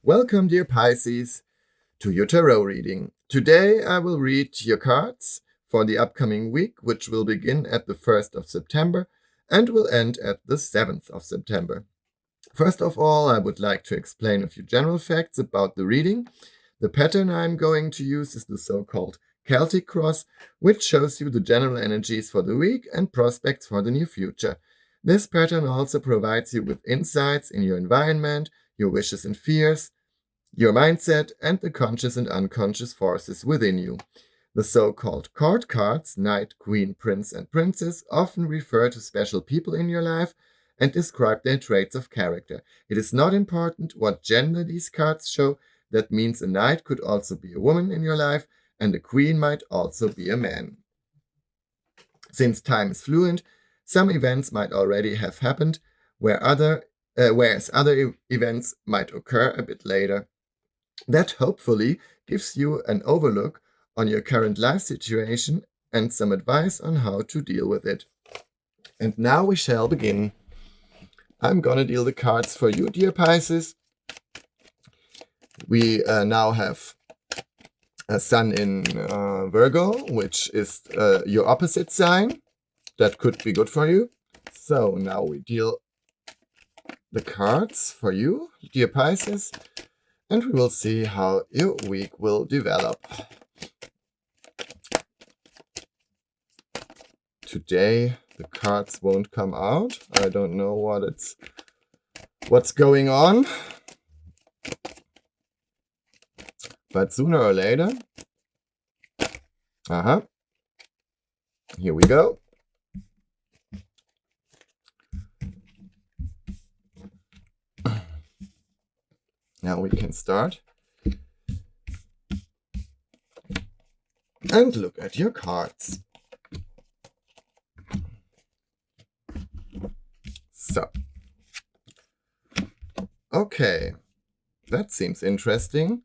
Welcome, dear Pisces, to your tarot reading. Today I will read your cards for the upcoming week, which will begin at the 1st of September and will end at the 7th of September. First of all, I would like to explain a few general facts about the reading. The pattern I'm going to use is the so-called Celtic cross, which shows you the general energies for the week and prospects for the near future. This pattern also provides you with insights in your environment, your wishes and fears, your mindset, and the conscious and unconscious forces within you. The so-called court cards, Knight, Queen, Prince, and Princess, often refer to special people in your life and describe their traits of character. It is not important what gender these cards show. That means a knight could also be a woman in your life, and a queen might also be a man. Since time is fluid, some events might already have happened, whereas other events might occur a bit later. That hopefully gives you an overlook on your current life situation and some advice on how to deal with it. And now we shall begin. I'm gonna deal the cards for you, dear Pisces. We now have a Sun in Virgo, which is your opposite sign. That could be good for you. So now we deal the cards for you, dear Pisces, and we will see how your week will develop. Today the cards won't come out. I don't know what's going on. But sooner or later, here we go. Now we can start and look at your cards. So, okay, that seems interesting.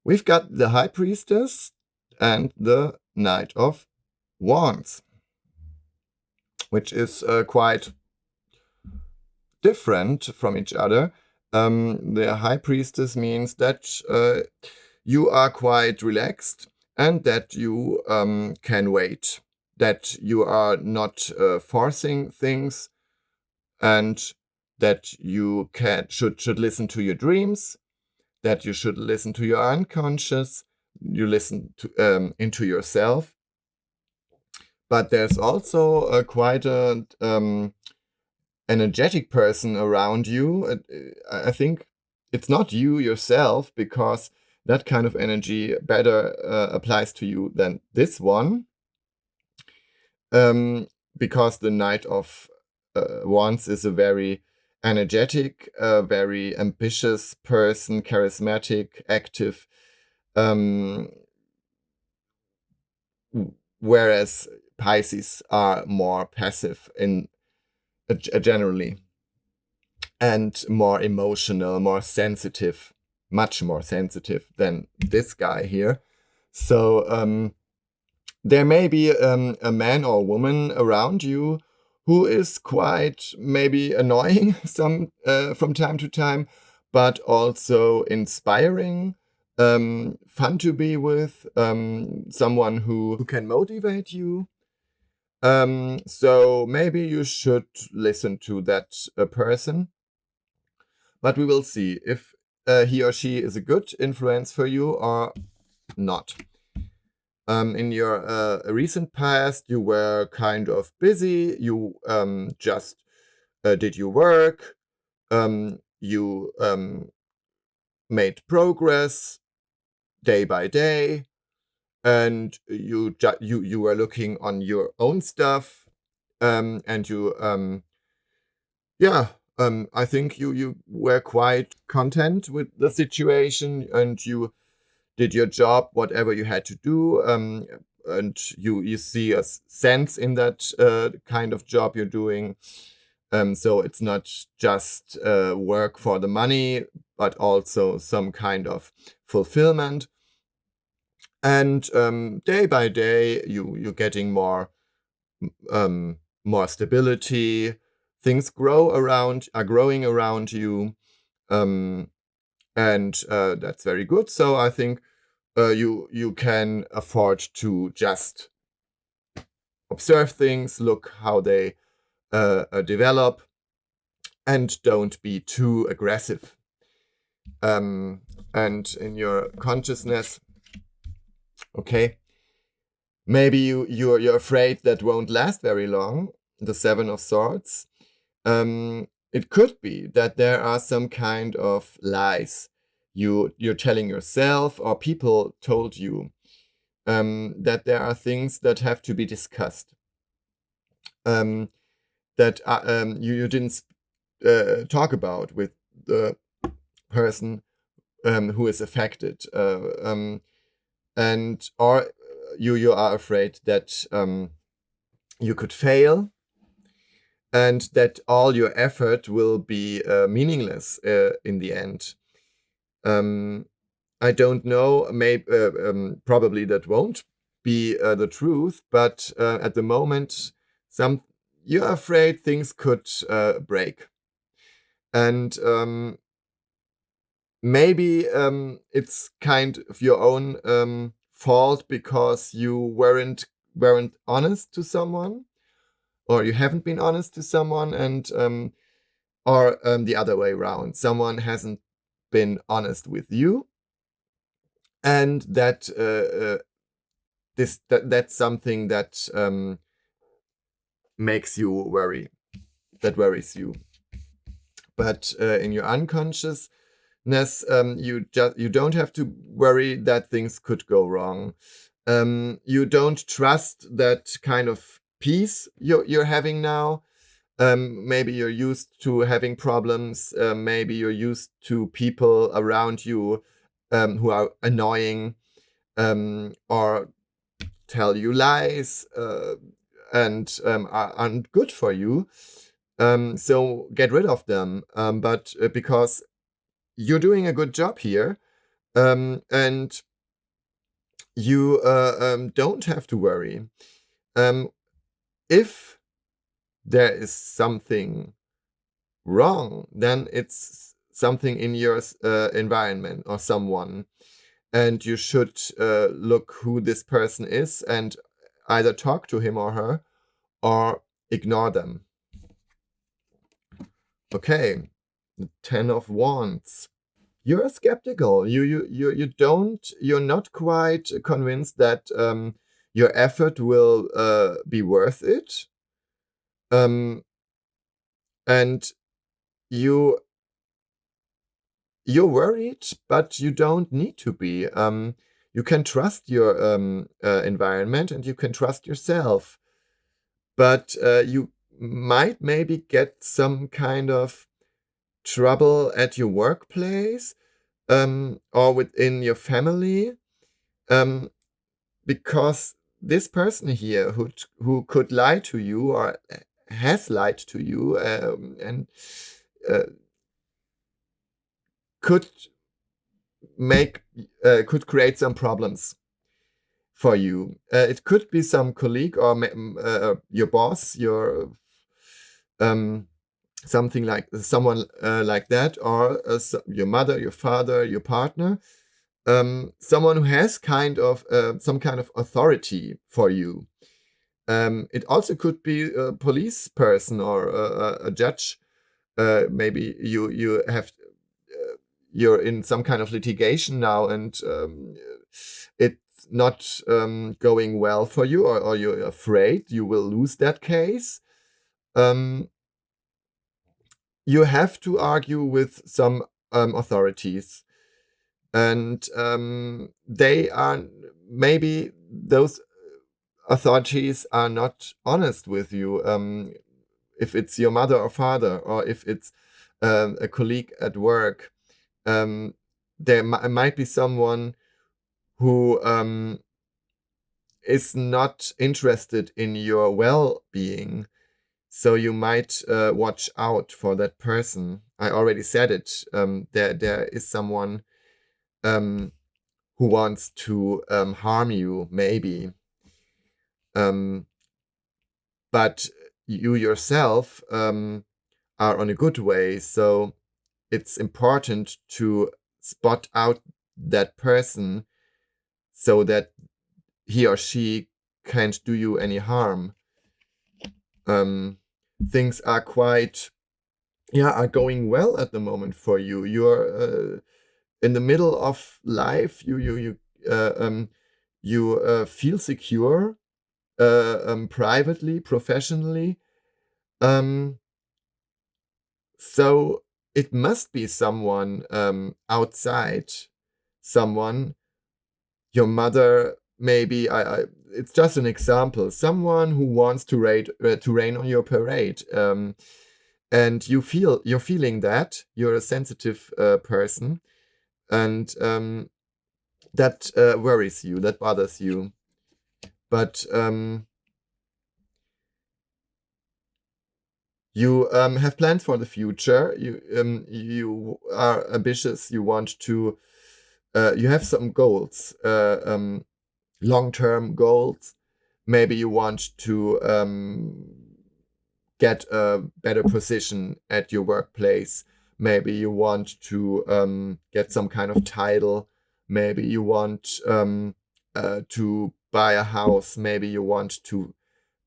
We've got the High Priestess and the Knight of Wands, which is quite different from each other. The High Priestess means that you are quite relaxed and that you can wait, that you are not forcing things, and that you should listen to your dreams, that you should listen to your unconscious, you listen to into yourself. But there's also quite a energetic person around you. I think it's not you yourself, because that kind of energy better applies to you than this one. Because the Knight of Wands is a very energetic, very ambitious person, charismatic, active, whereas Pisces are more passive in generally, and more emotional, more sensitive, much more sensitive than this guy here. So there may be a man or woman around you who is quite maybe annoying from time to time, but also inspiring, fun to be with, someone who can motivate you. So maybe you should listen to that person, but we will see if he or she is a good influence for you or not. In your recent past, you were kind of busy. You just did your work. You made progress day by day, and you were looking on your own stuff, and you I think you were quite content with the situation, and you did your job, whatever you had to do, and you see a sense in that kind of job you're doing. So it's not just work for the money, but also some kind of fulfillment. And day by day, you're getting more stability. Things are growing around you. and that's very good. So I think you can afford to just observe things, look how they develop, and don't be too aggressive. And in your consciousness, okay, maybe you're afraid that won't last very long. The Seven of Swords. It could be that there are some kind of lies you're telling yourself, or people told you, that there are things that have to be discussed, that you didn't talk about with the person who is affected, and or you are afraid that you could fail, and that all your effort will be meaningless in the end. I don't know, maybe probably that won't be the truth, but at the moment, you're afraid things could break. And maybe it's kind of your own fault because you weren't honest to someone, or you haven't been honest to someone, and or the other way around, someone hasn't been honest with you, and that that's something that makes you worry, that worries you. But in your unconsciousness, you don't have to worry that things could go wrong. You don't trust that kind of peace you're having now. Maybe you're used to having problems. Maybe you're used to people around you who are annoying, or tell you lies, and aren't good for you. So get rid of them. But because you're doing a good job here, and you don't have to worry. If there is something wrong, then it's something in your environment or someone, and you should look who this person is and either talk to him or her, or ignore them. Okay, the Ten of Wands. You're skeptical. You're not quite convinced that your effort will be worth it, and you're worried, but you don't need to be. You can trust your environment, and you can trust yourself, but you might maybe get some kind of trouble at your workplace, or within your family, because this person here who could lie to you, or has lied to you, and could could create some problems for you. It could be some colleague, or your boss, your something like someone like that, or your mother, your father, your partner, someone who has kind of some kind of authority for you. It also could be a police person, or a judge. Maybe you have you're in some kind of litigation now, and it's not going well for you, or you're afraid you will lose that case. You have to argue with some authorities, and maybe those authorities are not honest with you. If it's your mother or father, or if it's a colleague at work, there might be someone who is not interested in your well-being. So you might watch out for that person. I already said it. There is someone who wants to harm you, maybe. But you yourself are on a good way. So it's important to spot out that person so that he or she can't do you any harm. Things are are going well at the moment for you. You're in the middle of life. You feel secure, privately, professionally. So it must be someone outside, someone, your mother, maybe. It's just an example. Someone who wants to rain on your parade, and you're feeling that you're a sensitive person, and that worries you, that bothers you. But you have plans for the future. You are ambitious. You want to. You have some goals, long-term goals. Maybe you want to get a better position at your workplace. Maybe you want to get some kind of title. Maybe you want to buy a house. Maybe you want to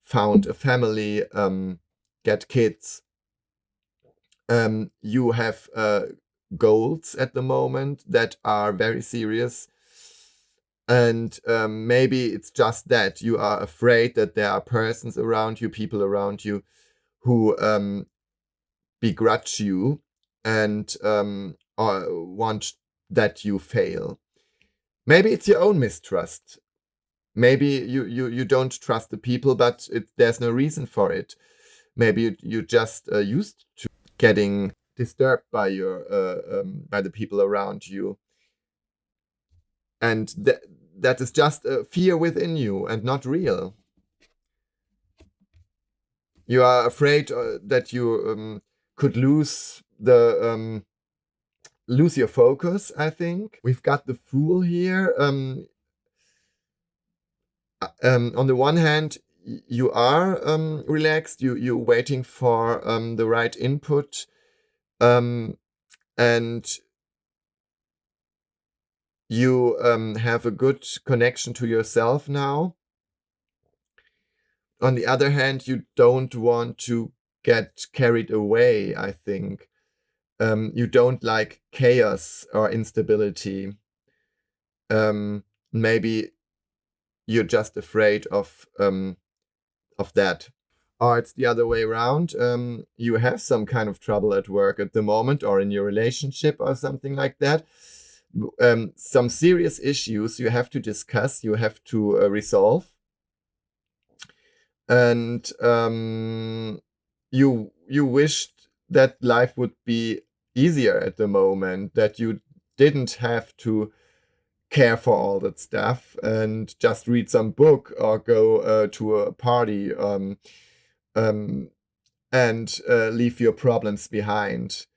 found a family, get kids. You have goals at the moment that are very serious. And maybe it's just that you are afraid that there are persons around you, people around you, who begrudge you and or want that you fail. Maybe it's your own mistrust. Maybe you don't trust the people, but there's no reason for it. Maybe you just used to getting disturbed by your by the people around you, and that is just a fear within you and not real. You are afraid that you could lose your focus. I think we've got the Fool here. On the one hand, you are relaxed. You're waiting for the right input, and you have a good connection to yourself now. On the other hand, you don't want to get carried away, I think. You don't like chaos or instability. Maybe you're just afraid of that. Or it's the other way around. You have some kind of trouble at work at the moment, or in your relationship or something like that. Some serious issues you have to discuss, you have to resolve. And you wished that life would be easier at the moment, that you didn't have to care for all that stuff and just read some book or go to a party and leave your problems behind.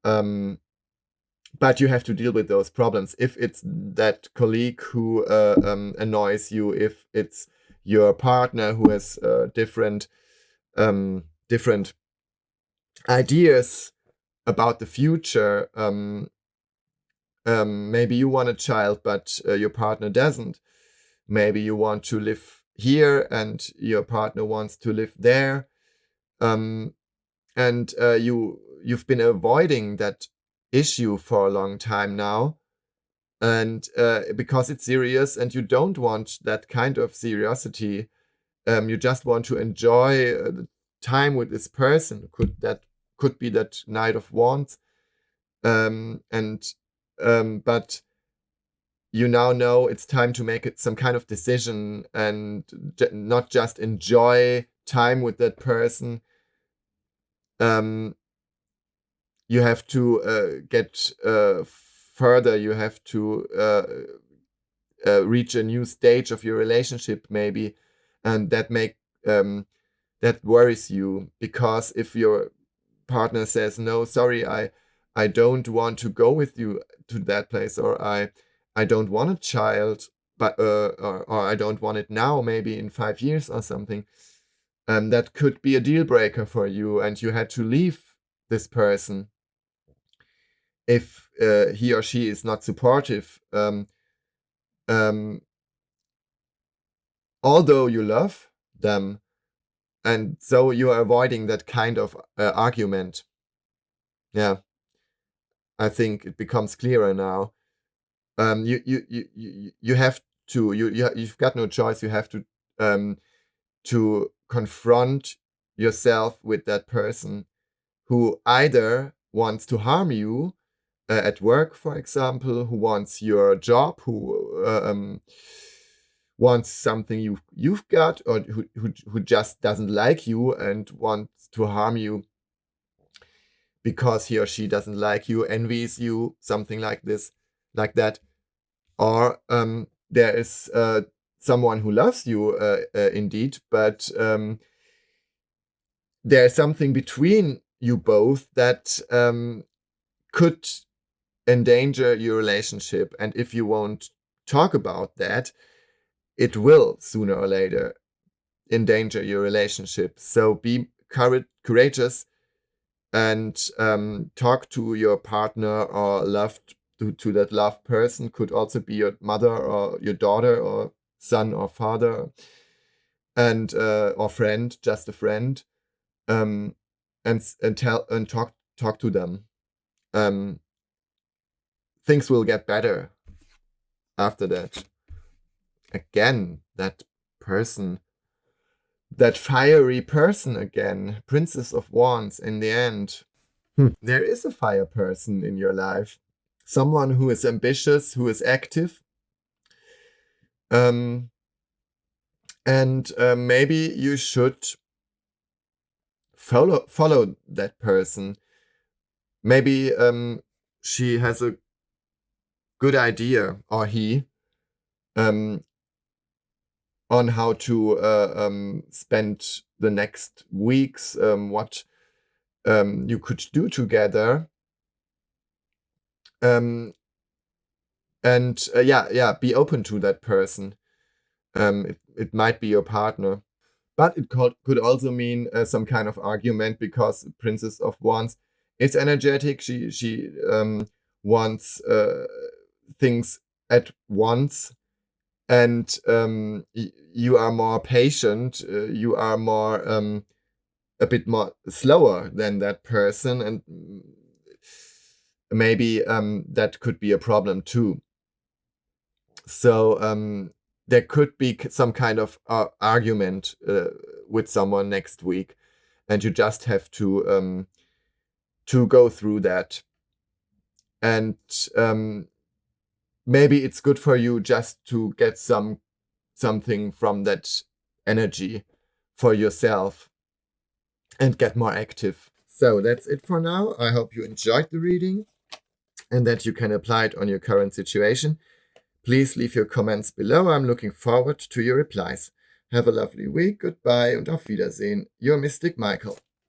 But you have to deal with those problems. If it's that colleague who annoys you, if it's your partner who has different ideas about the future. Maybe you want a child, but your partner doesn't. Maybe you want to live here and your partner wants to live there. And you've been avoiding that issue for a long time now. And because it's serious and you don't want that kind of seriousity, you just want to enjoy the time with this person. Could be that Knight of Wands. But you now know it's time to make some kind of decision and not just enjoy time with that person. You have to get further. You have to reach a new stage of your relationship, maybe, and that worries you, because if your partner says, no, sorry, I don't want to go with you to that place, or I don't want a child, but or I don't want it now, maybe in 5 years or something, that could be a deal breaker for you, and you had to leave this person. if he or she is not supportive, although you love them, and so you are avoiding that kind of argument. Yeah, I think it becomes clearer now. You have to, you've got no choice. You have to confront yourself with that person who either wants to harm you at work, for example, who wants your job, who wants something you've got, or who just doesn't like you and wants to harm you because he or she doesn't like you, envies you, something like this, like that. Or there is someone who loves you indeed, but there's something between you both that could endanger your relationship. And if you won't talk about that, it will sooner or later endanger your relationship. So be courageous and talk to your partner or to that loved person. Could also be your mother or your daughter or son or father, and or friend, just a friend, and talk to them. Things will get better after that. Again, that person, that fiery person again, Princess of Wands in the end. There is a fire person in your life. Someone who is ambitious, who is active. And maybe you should follow that person. Maybe she has a good idea, or he, on how to spend the next weeks, what you could do together. And be open to that person. It might be your partner, but it could also mean some kind of argument, because Princess of Wands is energetic. She wants things at once, and you are more patient. You are more a bit more slower than that person, and maybe that could be a problem too. So there could be some kind of argument with someone next week, and you just have to go through that. And maybe it's good for you just to get something from that energy for yourself and get more active. So that's it for now. I hope you enjoyed the reading and that you can apply it on your current situation. Please leave your comments below. I'm looking forward to your replies. Have a lovely week. Goodbye und auf Wiedersehen. Your Mystic Michael.